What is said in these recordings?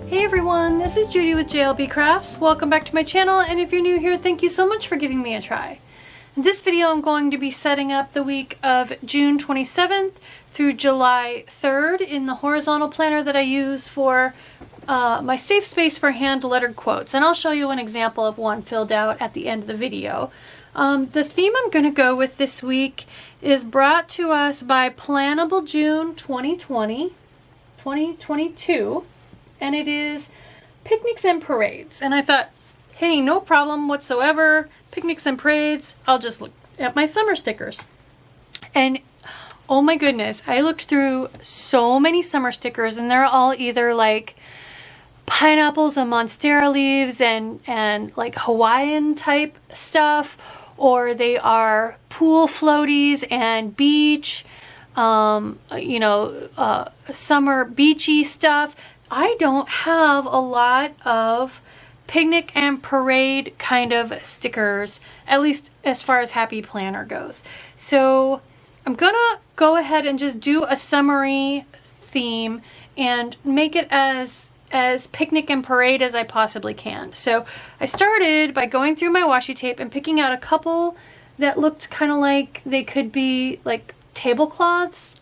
Hey everyone, this is Judi with JLBCrafts. Welcome back to my channel, and if you're new here, thank you so much for giving me a try. In this video, I'm going to be setting up the week of June 27th through July 3rd in the horizontal planner that I use for my safe space for hand-lettered quotes, and I'll show you an example of one filled out at the end of the video. The theme I'm going to go with this week is brought to us by Plannable June 2022. And it is picnics and parades. And I thought, hey, no problem whatsoever. Picnics and parades. I'll just look at my summer stickers. And oh my goodness, I looked through so many summer stickers, and they're all either like pineapples and monstera leaves and like Hawaiian type stuff, or they are pool floaties and beach, summer beachy stuff. I don't have a lot of picnic and parade kind of stickers, at least as far as Happy Planner goes. So I'm gonna go ahead and just do a summary theme and make it as picnic and parade as I possibly can. So I started by going through my washi tape and picking out a couple that looked kind of like they could be like tablecloths.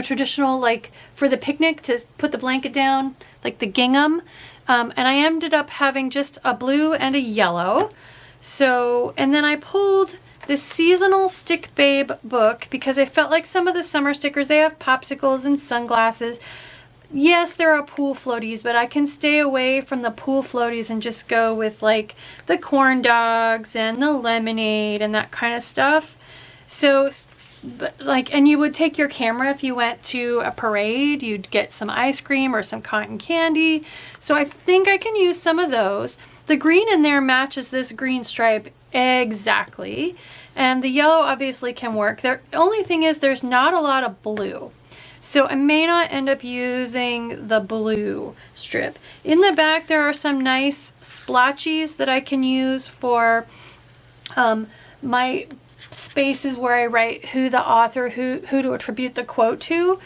Traditional, like for the picnic to put the blanket down, like the gingham. And I ended up having just a blue and a yellow. So, and then I pulled this seasonal Stick Babe book because I felt like some of the summer stickers, they have popsicles and sunglasses. Yes, there are pool floaties, but I can stay away from the pool floaties and just go with like the corn dogs and the lemonade and that kind of stuff. So, and you would take your camera if you went to a parade, you'd get some ice cream or some cotton candy. So I think I can use some of those. The green in there matches this green stripe exactly. And the yellow obviously can work. The only thing is there's not a lot of blue. So I may not end up using the blue strip. In the back there are some nice splotchies that I can use for my spaces where I write who the author, who to attribute the quote to.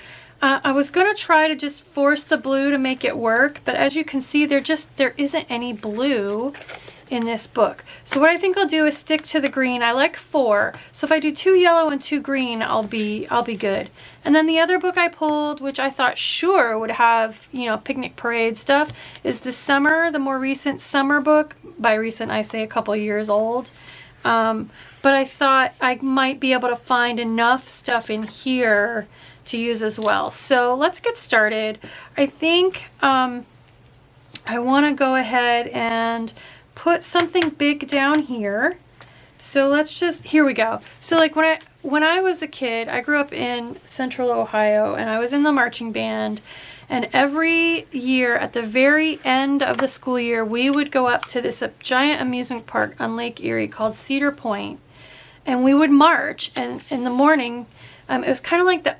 I was going to try to just force the blue to make it work, but as you can see, there isn't any blue in this book. So what I think I'll do is stick to the green. I like 4, so if I do 2 yellow and 2 green, I'll be good. And then the other book I pulled, which I thought sure would have, picnic parade stuff, is the more recent summer book. By recent, I say a couple years old. But I thought I might be able to find enough stuff in here to use as well. So let's get started. I think I want to go ahead and put something big down here. So here we go. So like when I was a kid, I grew up in Central Ohio, and I was in the marching band. And every year at the very end of the school year, we would go up to this giant amusement park on Lake Erie called Cedar Point. And we would march, and in the morning, it was kind of like the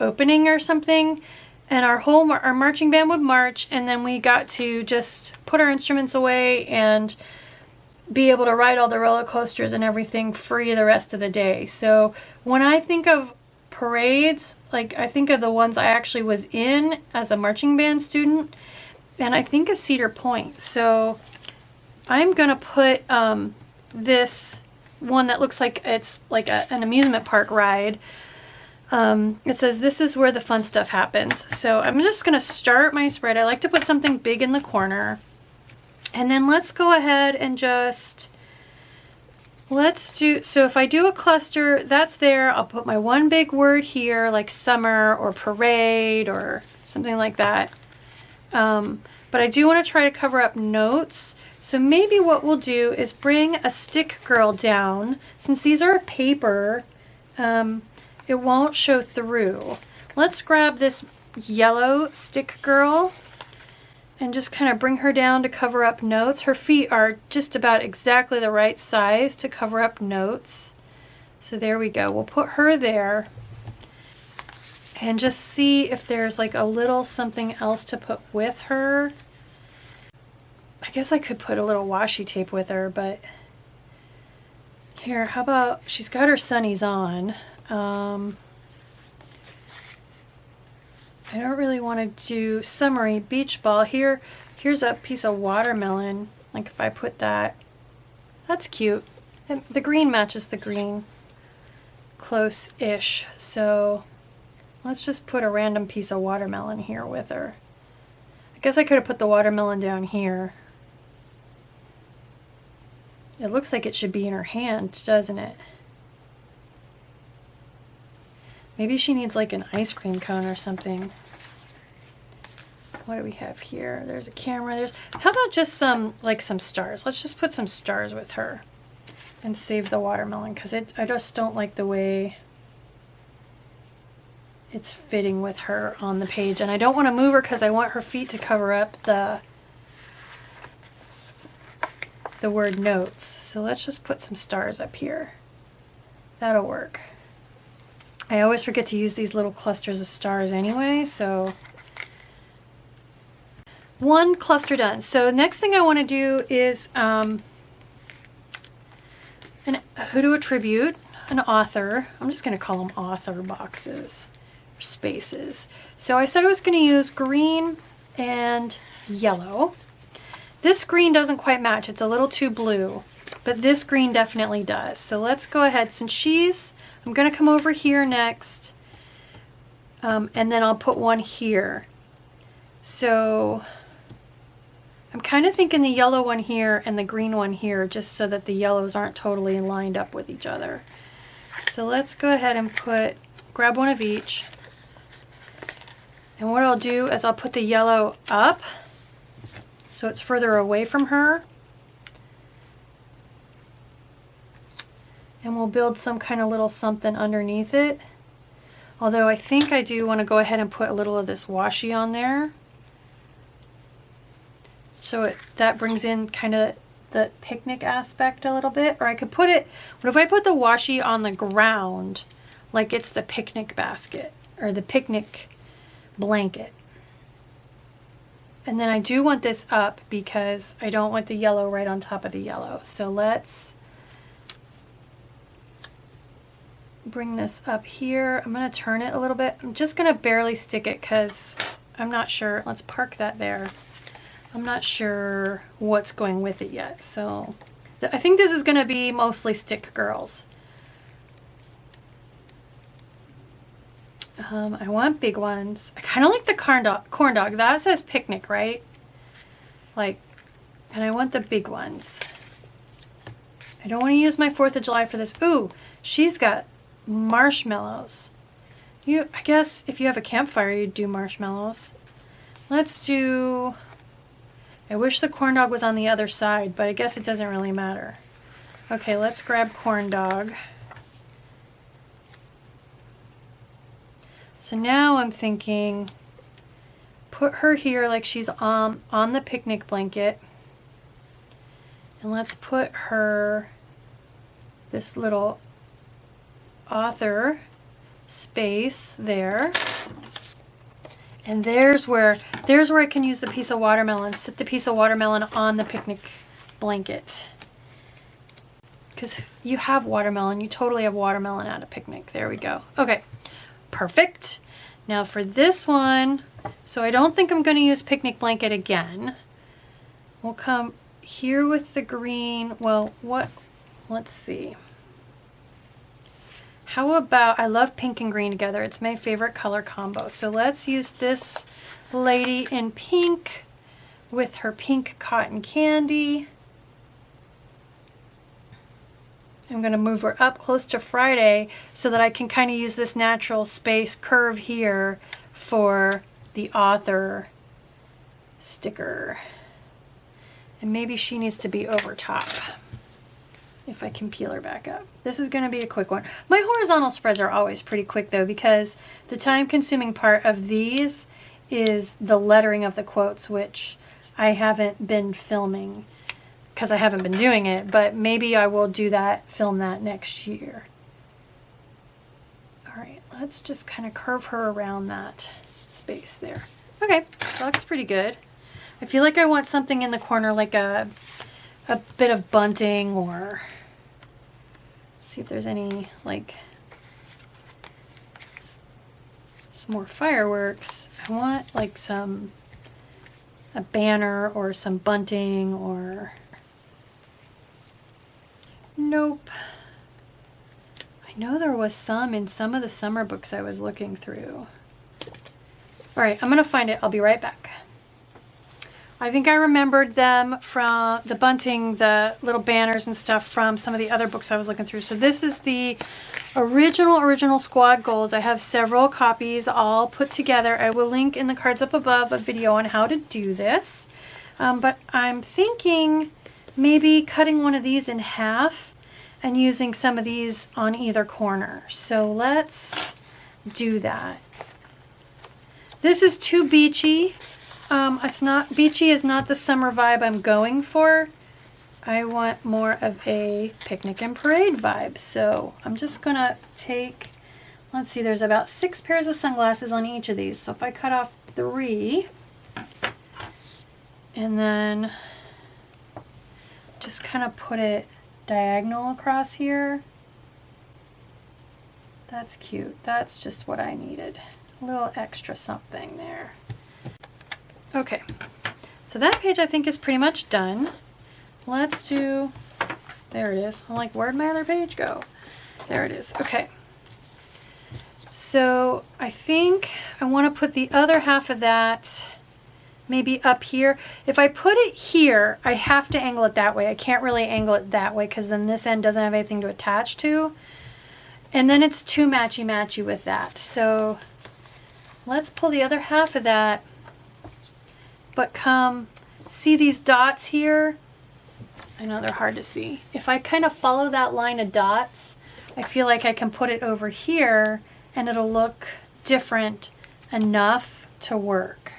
opening or something. And our marching band would march, and then we got to just put our instruments away and be able to ride all the roller coasters and everything free the rest of the day. So when I think of parades, like I think of the ones I actually was in as a marching band student, and I think of Cedar Point. So I'm gonna put this one that looks like it's like an amusement park ride. It says this is where the fun stuff happens. So I'm just gonna start my spread. I like to put something big in the corner, and then let's go ahead and just so if I do a cluster, that's there. I'll put my one big word here, like summer or parade or something like that. But I do want to try to cover up notes. So maybe what we'll do is bring a stick girl down. Since these are paper, it won't show through. Let's grab this yellow stick girl and just kind of bring her down to cover up notes. Her feet are just about exactly the right size to cover up notes. So there we go. We'll put her there and just see if there's like a little something else to put with her. I guess I could put a little washi tape with her, but here, how about, she's got her sunnies on. I don't really want to do summery beach ball. Here's a piece of watermelon. Like if I put that, that's cute. And the green matches the green close-ish. So let's just put a random piece of watermelon here with her. I guess I could have put the watermelon down here. It looks like it should be in her hand, doesn't it? Maybe she needs like an ice cream cone or something. What do we have here? There's a camera. How about just some stars? Let's just put some stars with her and save the watermelon, because I just don't like the way it's fitting with her on the page. And I don't want to move her because I want her feet to cover up the word notes. So let's just put some stars up here. That'll work. I always forget to use these little clusters of stars anyway, so one cluster done. So next thing I want to do is who to attribute, an author. I'm just going to call them author boxes or spaces. So I said I was going to use green and yellow. This green doesn't quite match. It's a little too blue, but this green definitely does. So let's go ahead. Since I'm going to come over here next, and then I'll put one here. So I'm kind of thinking the yellow one here and the green one here, just so that the yellows aren't totally lined up with each other. So let's go ahead and grab one of each. And what I'll do is I'll put the yellow up so it's further away from her. And we'll build some kind of little something underneath it. Although I think I do want to go ahead and put a little of this washi on there. So that brings in kind of the picnic aspect a little bit. Or I could put it, what if I put the washi on the ground like it's the picnic basket or the picnic blanket? And then I do want this up because I don't want the yellow right on top of the yellow. So let's bring this up here. I'm going to turn it a little bit. I'm just going to barely stick it because I'm not sure. Let's park that there. I'm not sure what's going with it yet. So I think this is going to be mostly stick girls. I want big ones. I kind of like the corn dog. That says picnic, right? And I want the big ones. I don't want to use my 4th of July for this. Ooh, she's got marshmallows. I guess if you have a campfire, you'd do marshmallows. Let's do... I wish the corn dog was on the other side, but I guess it doesn't really matter. Okay, let's grab corn dog. So now I'm thinking, put her here like she's on the picnic blanket. And let's put her, this little author space there. And there's where I can use the piece of watermelon, sit the piece of watermelon on the picnic blanket. Because you have watermelon, you totally have watermelon at a picnic. There we go. Okay, perfect. Now for this one, so I don't think I'm going to use picnic blanket again. We'll come here with the green. Well, let's see. How about, I love pink and green together. It's my favorite color combo. So let's use this lady in pink with her pink cotton candy. I'm going to move her up close to Friday so that I can kind of use this natural space curve here for the author sticker. And maybe she needs to be over top. If I can peel her back up. This is going to be a quick one. My horizontal spreads are always pretty quick though, because the time-consuming part of these is the lettering of the quotes, which I haven't been filming because I haven't been doing it, but maybe I will do that, film that next year. All right, let's just kind of curve her around that space there. Okay, that looks pretty good. I feel like I want something in the corner like a bit of bunting, or see if there's any like some more fireworks. I want like a banner or some bunting or... Nope. I know there was some in some of the summer books I was looking through. All right, I'm gonna find it. I'll be right back. I think I remembered them from the bunting, the little banners and stuff from some of the other books I was looking through. So this is the original Squad Goals. I have several copies all put together. I will link in the cards up above a video on how to do this. But I'm thinking maybe cutting one of these in half and using some of these on either corner. So let's do that. This is too beachy. It's not beachy is not the summer vibe I'm going for. I want more of a picnic and parade vibe. So I'm just gonna take, let's see, there's about 6 pairs of sunglasses on each of these. So if I cut off 3 and then just kind of put it diagonal across here. That's cute. That's just what I needed. A little extra something there. Okay, so that page I think is pretty much done. Let's do, there it is. I'm like, where'd my other page go? There it is. Okay. So I think I want to put the other half of that maybe up here. If I put it here, I have to angle it that way. I can't really angle it that way because then this end doesn't have anything to attach to. And then it's too matchy-matchy with that. So let's pull the other half of that. But see these dots here? I know they're hard to see. If I kind of follow that line of dots, I feel like I can put it over here and it'll look different enough to work.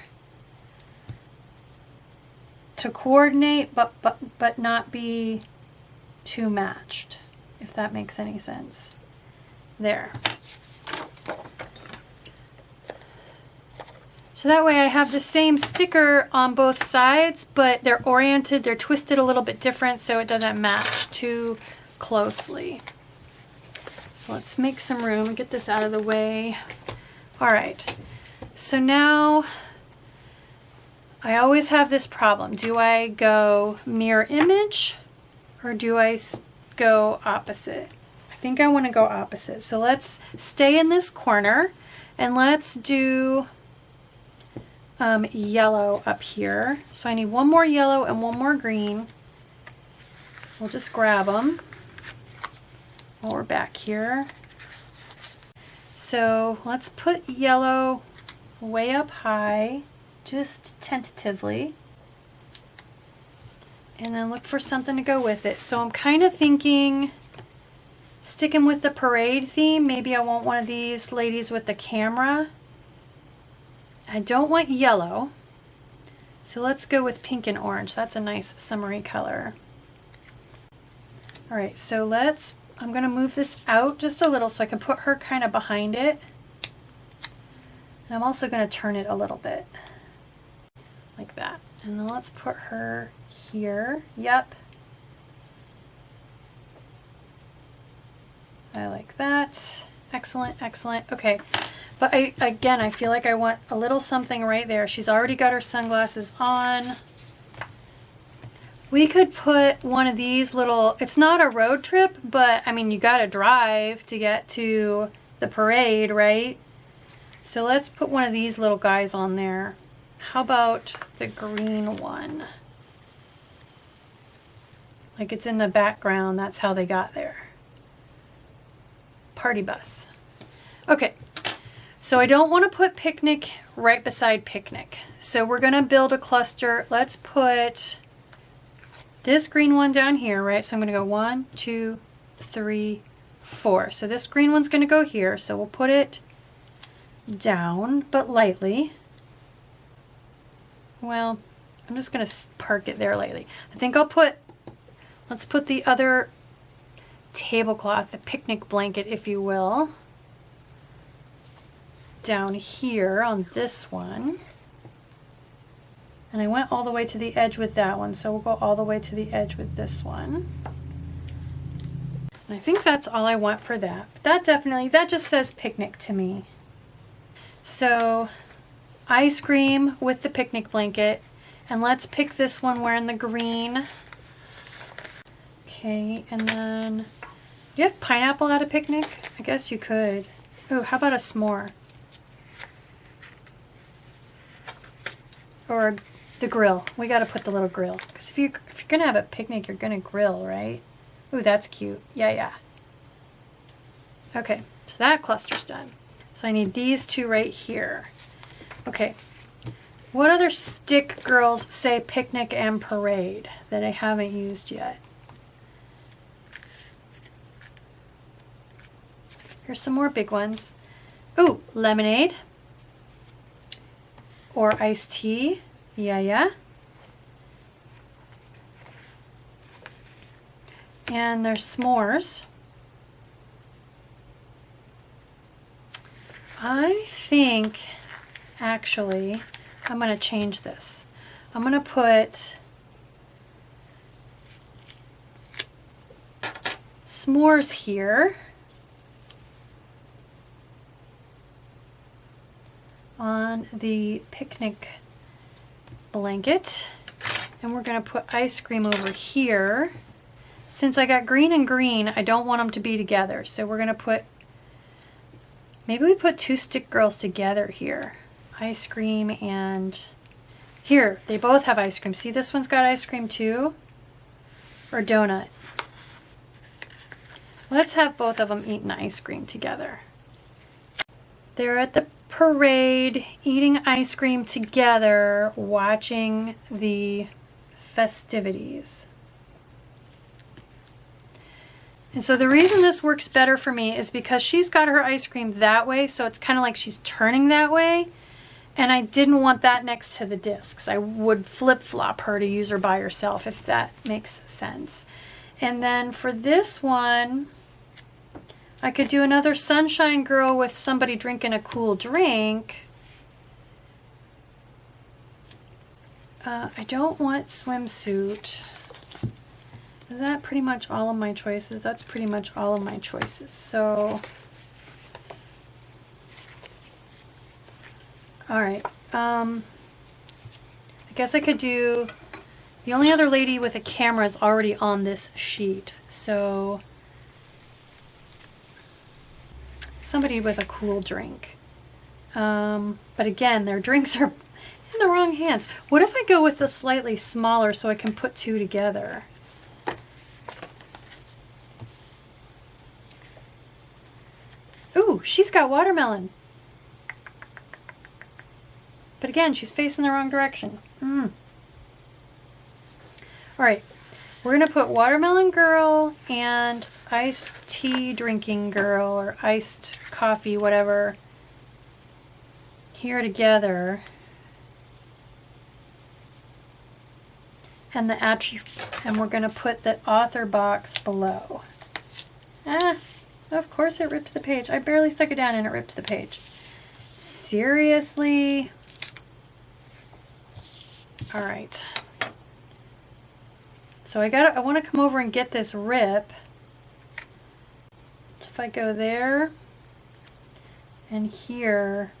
To coordinate, but not be too matched, if that makes any sense. There. So that way I have the same sticker on both sides, but they're oriented, they're twisted a little bit different so it doesn't match too closely. So let's make some room and get this out of the way. All right, so now I always have this problem. Do I go mirror image or do I go opposite? I think I want to go opposite. So let's stay in this corner and let's do yellow up here. So I need one more yellow and one more green. We'll just grab them while we're back here. So let's put yellow way up high, just tentatively, and then look for something to go with it. So I'm kind of thinking, sticking with the parade theme, maybe I want one of these ladies with the camera. I don't want yellow, so let's go with pink and orange. That's a nice summery color. All right, so I'm going to move this out just a little so I can put her kind of behind it. And I'm also going to turn it a little bit like that. And then let's put her here. Yep. I like that. Excellent, excellent. Okay. But again, I feel like I want a little something right there. She's already got her sunglasses on. We could put one of these little, it's not a road trip, but I mean, you gotta drive to get to the parade, right? So let's put one of these little guys on there. How about the green one? Like it's in the background, that's how they got there. Party bus. Okay. So I don't want to put picnic right beside picnic. So we're going to build a cluster. Let's put this green one down here, right? So I'm going to go 1, 2, 3, 4. So this green one's going to go here. So we'll put it down, but lightly. Well, I'm just going to park it there lightly. I think let's put the other tablecloth, the picnic blanket, if you will, down here on this one. And I went all the way to the edge with that one, so we'll go all the way to the edge with this one. And I think that's all I want for that. That just says picnic to me. So ice cream with the picnic blanket. And let's pick this one wearing the green. Okay, and then, do you have pineapple at a picnic? I guess you could. Ooh, how about a s'more? Or the grill. We gotta put the little grill. Because if you're gonna have a picnic, you're gonna grill, right? Ooh, that's cute. Yeah. Okay, so that cluster's done. So I need these two right here. Okay. What other stick girls say picnic and parade that I haven't used yet? Here's some more big ones. Ooh, lemonade. Or iced tea. Yeah. And there's s'mores. I think, actually, I'm going to change this. I'm going to put s'mores here on the picnic blanket, and we're going to put ice cream over here. Since I got green and green, I don't want them to be together, so we're going to put, maybe we put two stick girls together here. Ice cream and here, they both have ice cream. See, this one's got ice cream too, or donut. Let's have both of them eating ice cream together. They're at the parade eating ice cream together, watching the festivities. And so the reason this works better for me is because she's got her ice cream that way, so it's kind of like she's turning that way. And I didn't want that next to the discs. I would flip-flop her to use her by herself, if that makes sense. And then for this one, I could do another sunshine girl with somebody drinking a cool drink. I don't want swimsuit. Is that pretty much all of my choices? That's pretty much all of my choices. So, all right. I guess I could do, the only other lady with a camera is already on this sheet. So, somebody with a cool drink. But again, their drinks are in the wrong hands. What if I go with the slightly smaller so I can put two together? Ooh, she's got watermelon. But again, she's facing the wrong direction. All right, we're gonna put watermelon girl and iced tea drinking girl, or iced coffee, whatever, here together. And and we're gonna put the author box below. Of course it ripped the page. I barely stuck it down and it ripped the page. Seriously? All right. So I want to come over and get this rip. If I go there and here,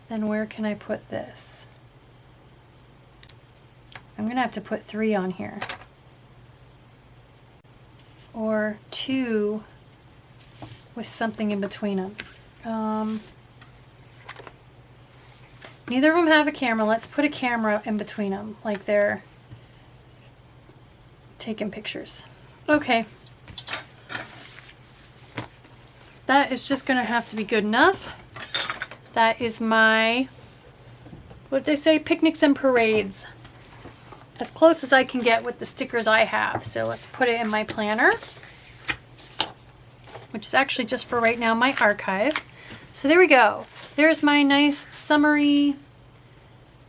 then where can I put this? I'm gonna have to put 3 on here. Or 2 with something in between them. Neither of them have a camera. Let's put a camera in between them, like they're taking pictures. Okay. That is just gonna have to be good enough. That is my, what they say, picnics and parades. As close as I can get with the stickers I have. So let's put it in my planner, which is actually just for right now my archive. So there we go. There's my nice summary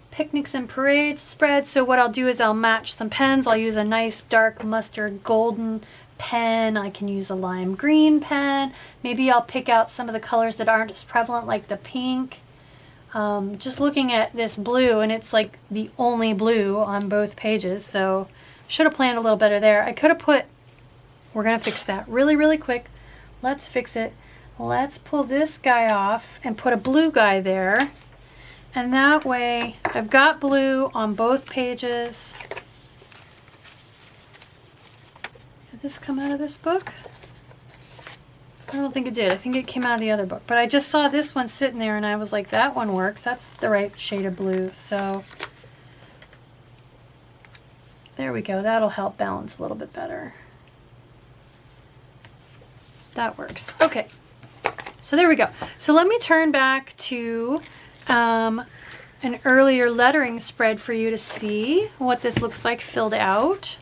picnics and parades spread. So what I'll do is I'll match some pens. I'll use a nice dark mustard golden pen. I can use a lime green pen. Maybe I'll pick out some of the colors that aren't as prevalent, like the pink. Just looking at this blue, and it's like the only blue on both pages, so should have planned a little better there. I could have put, we're gonna fix that really quick. Let's fix it. let's pull this guy off and put a blue guy there. And that way I've got blue on both pages. Did this come out of this book? I don't think it did. I think it came out of the other book. But I just saw this one sitting there and I was like, that one works. That's the right shade of blue. So there we go. That'll help balance a little bit better. That works. Okay. So there we go. So let me turn back to an earlier lettering spread for you to see what this looks like filled out.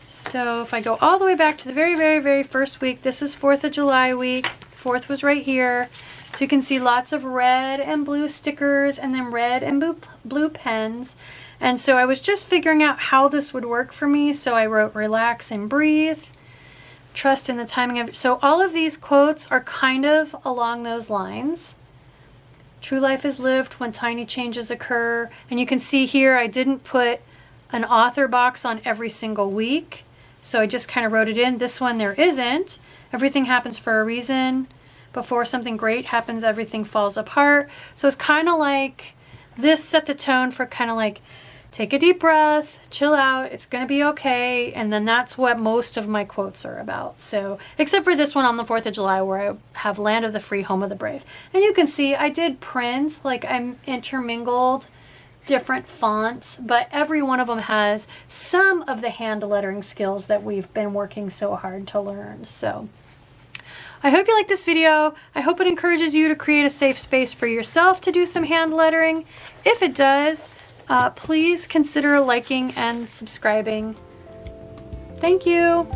So if I go all the way back to the very, very, very first week, this is 4th of July week. 4th was right here. So you can see lots of red and blue stickers and then red and blue pens. And so I was just figuring out how this would work for me. So I wrote relax and breathe, trust in the timing of it. So all of these quotes are kind of along those lines. True life is lived when tiny changes occur. And you can see here I didn't put an author box on every single week. So I just kind of wrote it in. This one there isn't. Everything happens for a reason. Before something great happens, everything falls apart. So it's kind of like, this set the tone for kind of like, take a deep breath, chill out, it's gonna be okay. And then that's what most of my quotes are about. So, except for this one on the 4th of July where I have land of the free, home of the brave. And you can see I did print, like I'm intermingled different fonts, but every one of them has some of the hand lettering skills that we've been working so hard to learn. So I hope you like this video. I hope it encourages you to create a safe space for yourself to do some hand lettering. If it does, please consider liking and subscribing. Thank you.